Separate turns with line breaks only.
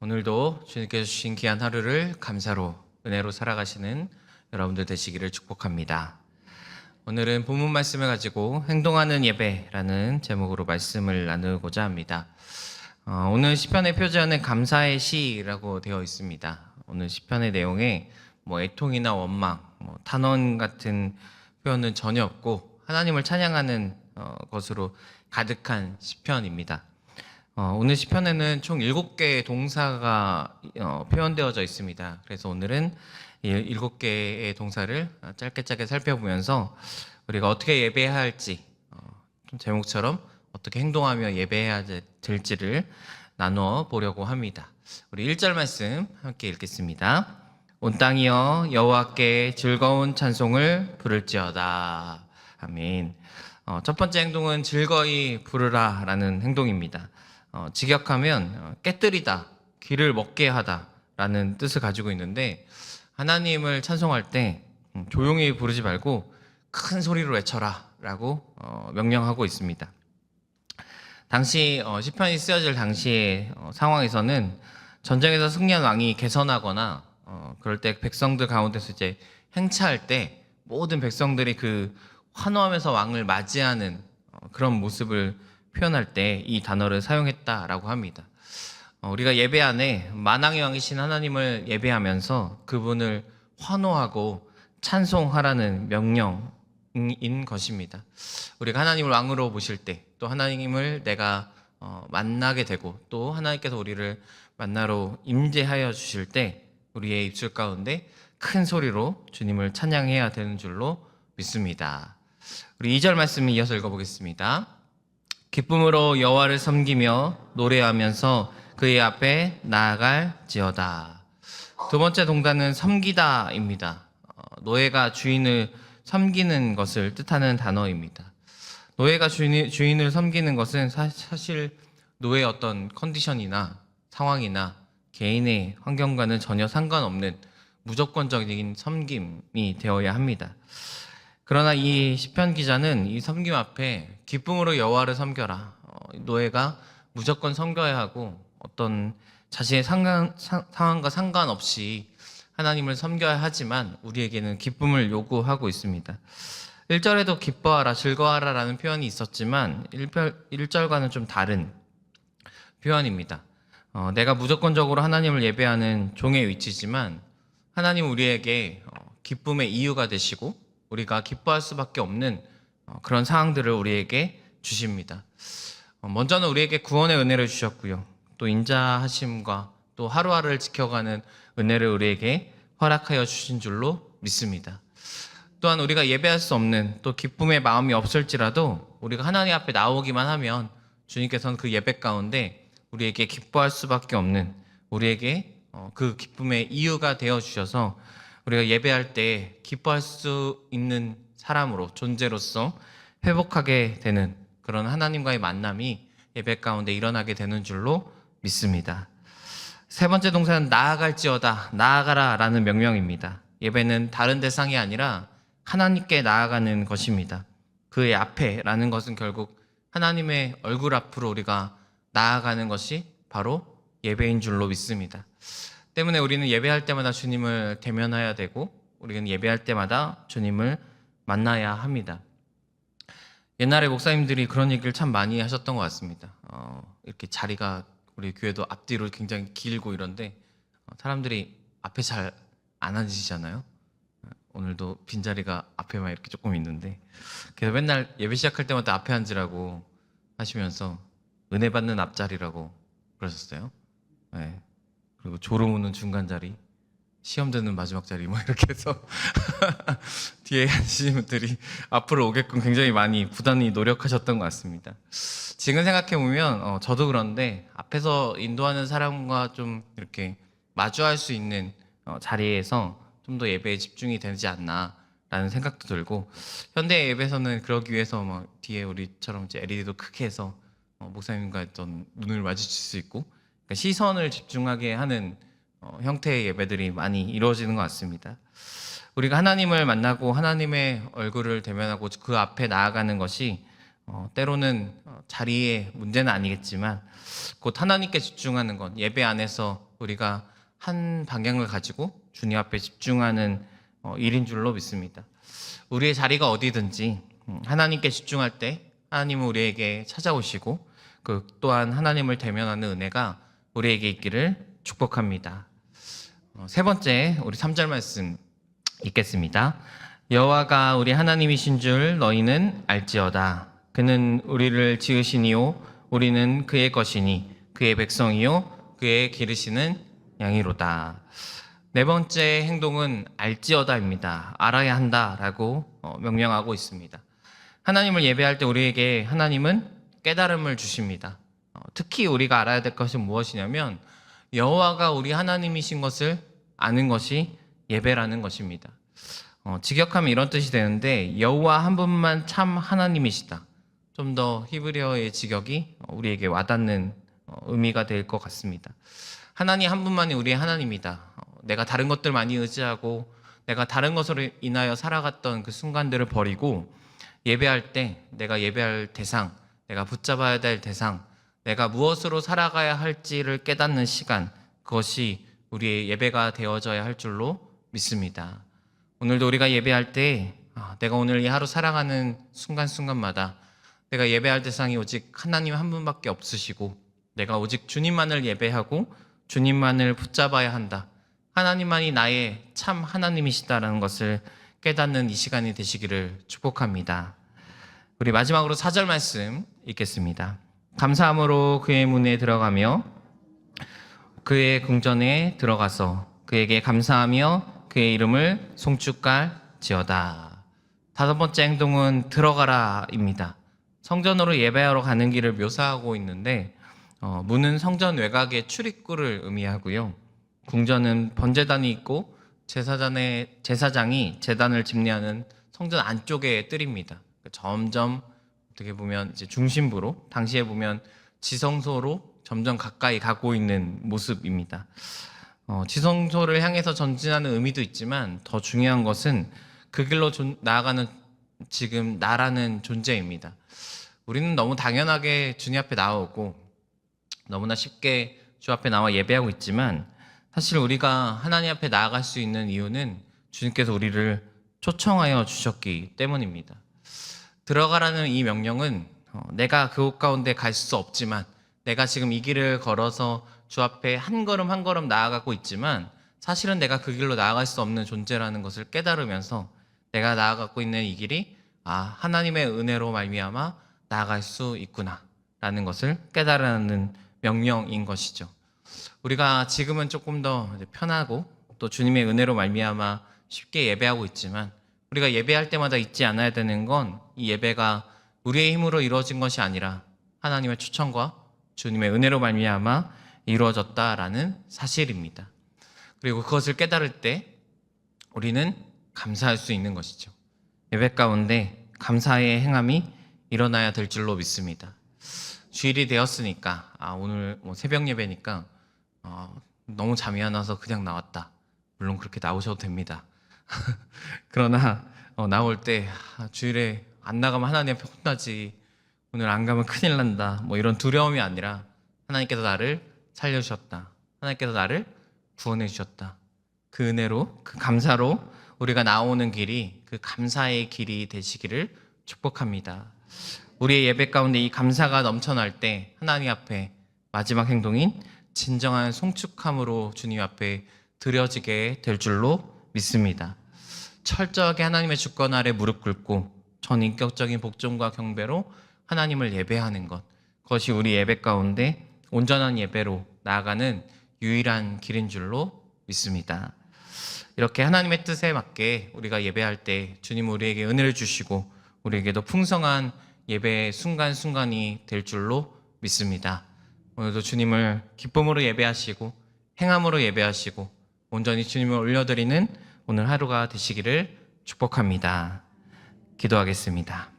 오늘도 주님께서 주신 귀한 하루를 감사로 은혜로 살아가시는 여러분들 되시기를 축복합니다. 오늘은 본문 말씀을 가지고 행동하는 예배라는 제목으로 말씀을 나누고자 합니다. 오늘 시편의 표제어는 감사의 시라고 되어 있습니다. 오늘 시편의 내용에 애통이나 원망, 탄원 같은 표현은 전혀 없고 하나님을 찬양하는 것으로 가득한 시편입니다. 오늘 시편에는 총 7개의 동사가 표현되어져 있습니다. 그래서 오늘은 7개의 동사를 짧게 살펴보면서 우리가 어떻게 예배해야 할지, 좀 제목처럼 어떻게 행동하며 예배해야 될지를 나누어 보려고 합니다. 우리 1절 말씀 함께 읽겠습니다. 온 땅이여 여호와께 즐거운 찬송을 부를지어다. 아멘. 첫 번째 행동은 즐거이 부르라 라는 행동입니다. 직역하면 깨뜨리다, 귀를 먹게 하다 라는 뜻을 가지고 있는데, 하나님을 찬송할 때 조용히 부르지 말고 큰 소리로 외쳐라 라고 명령하고 있습니다. 당시 시편이 쓰여질 당시의 상황에서는 전쟁에서 승리한 왕이 개선하거나 그럴 때 백성들 가운데서 이제 행차할 때 모든 백성들이 그 환호하면서 왕을 맞이하는 그런 모습을 표현할 때 이 단어를 사용했다라고 합니다. 우리가 예배 안에 만왕의 왕이신 하나님을 예배하면서 그분을 환호하고 찬송하라는 명령인 것입니다. 우리가 하나님을 왕으로 모실 때, 또 하나님을 내가 만나게 되고, 또 하나님께서 우리를 만나러 임재하여 주실 때 우리의 입술 가운데 큰 소리로 주님을 찬양해야 되는 줄로 믿습니다. 우리 2절 말씀 이어서 읽어보겠습니다. 기쁨으로 여호와를 섬기며 노래하면서 그의 앞에 나아갈지어다. 두 번째 동사는 섬기다입니다. 노예가 주인을 섬기는 것을 뜻하는 단어입니다. 노예가 주인을 섬기는 것은 사실 노예의 어떤 컨디션이나 상황이나 개인의 환경과는 전혀 상관없는 무조건적인 섬김이 되어야 합니다. 그러나 이 시편 기자는 이 섬김 앞에 기쁨으로 여호와를 섬겨라, 노예가 무조건 섬겨야 하고 어떤 자신의 상황과 상관없이 하나님을 섬겨야 하지만 우리에게는 기쁨을 요구하고 있습니다. 1절에도 기뻐하라, 즐거워하라 라는 표현이 있었지만 1절과는 좀 다른 표현입니다. 내가 무조건적으로 하나님을 예배하는 종의 위치지만 하나님은 우리에게 기쁨의 이유가 되시고 우리가 기뻐할 수밖에 없는 그런 상황들을 우리에게 주십니다. 먼저는 우리에게 구원의 은혜를 주셨고요. 또 인자하심과 또 하루하루를 지켜가는 은혜를 우리에게 허락하여 주신 줄로 믿습니다. 또한 우리가 예배할 수 없는 또 기쁨의 마음이 없을지라도 우리가 하나님 앞에 나오기만 하면 주님께서는 그 예배 가운데 우리에게 기뻐할 수밖에 없는, 우리에게 그 기쁨의 이유가 되어 주셔서 우리가 예배할 때 기뻐할 수 있는 사람으로, 존재로서 회복하게 되는 그런 하나님과의 만남이 예배 가운데 일어나게 되는 줄로 믿습니다. 세 번째 동사는 나아갈지어다, 나아가라 라는 명령입니다. 예배는 다른 대상이 아니라 하나님께 나아가는 것입니다. 그의 앞에 라는 것은 결국 하나님의 얼굴 앞으로 우리가 나아가는 것이 바로 예배인 줄로 믿습니다. 때문에 우리는 예배할 때마다 주님을 대면해야 되고, 우리는 예배할 때마다 주님을 만나야 합니다. 옛날에 목사님들이 그런 얘기를 참 많이 하셨던 것 같습니다. 이렇게 자리가 우리 교회도 앞뒤로 굉장히 길고 이런데 사람들이 앞에 잘 안 앉으시잖아요. 오늘도 빈자리가 앞에만 이렇게 조금 있는데, 그래서 맨날 예배 시작할 때마다 앞에 앉으라고 하시면서 은혜 받는 앞자리라고 그러셨어요. 네. 그리고 졸음 오는 중간 자리, 시험 되는 마지막 자리, 이렇게 해서 뒤에 앉으신 분들이 앞으로 오게끔 굉장히 많이 부단히 노력하셨던 것 같습니다. 지금 생각해보면 저도 그런데 앞에서 인도하는 사람과 좀 이렇게 마주할 수 있는 자리에서 좀 더 예배에 집중이 되지 않나 라는 생각도 들고, 현대 예배에서는 그러기 위해서 뒤에 우리처럼 이제 LED도 크게 해서 목사님과 어떤 눈을 마주칠 수 있고, 그러니까 시선을 집중하게 하는 형태의 예배들이 많이 이루어지는 것 같습니다. 우리가 하나님을 만나고 하나님의 얼굴을 대면하고 그 앞에 나아가는 것이 때로는 자리의 문제는 아니겠지만 곧 하나님께 집중하는 것, 예배 안에서 우리가 한 방향을 가지고 주님 앞에 집중하는 일인 줄로 믿습니다. 우리의 자리가 어디든지 하나님께 집중할 때 하나님은 우리에게 찾아오시고 그 또한 하나님을 대면하는 은혜가 우리에게 있기를 축복합니다. 세 번째 우리 3절 말씀 읽겠습니다. 여호와가 우리 하나님이신 줄 너희는 알지어다. 그는 우리를 지으시니요 우리는 그의 것이니 그의 백성이요 그의 기르시는 양이로다. 네 번째 행동은 알지어다입니다. 알아야 한다라고 명령하고 있습니다. 하나님을 예배할 때 우리에게 하나님은 깨달음을 주십니다. 특히 우리가 알아야 될 것이 무엇이냐면 여호와가 우리 하나님이신 것을 아는 것이 예배라는 것입니다. 직역하면 이런 뜻이 되는데 여호와 한 분만 참 하나님이시다. 좀 더 히브리어의 직역이 우리에게 와닿는 의미가 될 것 같습니다. 하나님 한 분만이 우리의 하나님이다. 내가 다른 것들 많이 의지하고 내가 다른 것으로 인하여 살아갔던 그 순간들을 버리고 예배할 때 내가 예배할 대상, 내가 붙잡아야 될 대상, 내가 무엇으로 살아가야 할지를 깨닫는 시간, 그것이 우리의 예배가 되어져야 할 줄로 믿습니다. 오늘도 우리가 예배할 때 내가 오늘 이 하루 살아가는 순간순간마다 내가 예배할 대상이 오직 하나님 한 분밖에 없으시고 내가 오직 주님만을 예배하고 주님만을 붙잡아야 한다. 하나님만이 나의 참 하나님이시다라는 것을 깨닫는 이 시간이 되시기를 축복합니다. 우리 마지막으로 4절 말씀 읽겠습니다. 감사함으로 그의 문에 들어가며 그의 궁전에 들어가서 그에게 감사하며 그의 이름을 송축할지어다. 다섯 번째 행동은 들어가라입니다. 성전으로 예배하러 가는 길을 묘사하고 있는데 문은 성전 외곽의 출입구를 의미하고요. 궁전은 번제단이 있고 제사장이 제단을 집례하는 성전 안쪽의 뜰입니다. 점점 어떻게 보면 이제 중심부로 당시에 보면 지성소로 점점 가까이 가고 있는 모습입니다. 지성소를 향해서 전진하는 의미도 있지만 더 중요한 것은 그 길로 나아가는 지금 나라는 존재입니다. 우리는 너무 당연하게 주님 앞에 나오고 너무나 쉽게 주 앞에 나와 예배하고 있지만 사실 우리가 하나님 앞에 나아갈 수 있는 이유는 주님께서 우리를 초청하여 주셨기 때문입니다. 들어가라는 이 명령은 내가 그곳 가운데 갈 수 없지만 내가 지금 이 길을 걸어서 주 앞에 한 걸음 한 걸음 나아가고 있지만 사실은 내가 그 길로 나아갈 수 없는 존재라는 것을 깨달으면서 내가 나아가고 있는 이 길이 하나님의 은혜로 말미암아 나아갈 수 있구나 라는 것을 깨달으라는 명령인 것이죠. 우리가 지금은 조금 더 편하고 또 주님의 은혜로 말미암아 쉽게 예배하고 있지만 우리가 예배할 때마다 잊지 않아야 되는 건 이 예배가 우리의 힘으로 이루어진 것이 아니라 하나님의 추천과 주님의 은혜로 말미암아 이루어졌다라는 사실입니다. 그리고 그것을 깨달을 때 우리는 감사할 수 있는 것이죠. 예배 가운데 감사의 행함이 일어나야 될 줄로 믿습니다. 주일이 되었으니까 오늘 새벽 예배니까 너무 잠이 안 와서 그냥 나왔다. 물론 그렇게 나오셔도 됩니다. 그러나 나올 때 주일에 안 나가면 하나님 앞에 혼나지, 오늘 안 가면 큰일 난다, 이런 두려움이 아니라 하나님께서 나를 살려주셨다, 하나님께서 나를 구원해 주셨다, 그 은혜로 그 감사로 우리가 나오는 길이 그 감사의 길이 되시기를 축복합니다. 우리의 예배 가운데 이 감사가 넘쳐날 때 하나님 앞에 마지막 행동인 진정한 송축함으로 주님 앞에 드려지게 될 줄로 믿습니다. 철저하게 하나님의 주권 아래 무릎 꿇고 전인격적인 복종과 경배로 하나님을 예배하는 것, 그것이 우리 예배 가운데 온전한 예배로 나아가는 유일한 길인 줄로 믿습니다. 이렇게 하나님의 뜻에 맞게 우리가 예배할 때 주님 우리에게 은혜를 주시고 우리에게도 풍성한 예배의 순간순간이 될 줄로 믿습니다. 오늘도 주님을 기쁨으로 예배하시고 행함으로 예배하시고 온전히 주님을 올려드리는 오늘 하루가 되시기를 축복합니다. 기도하겠습니다.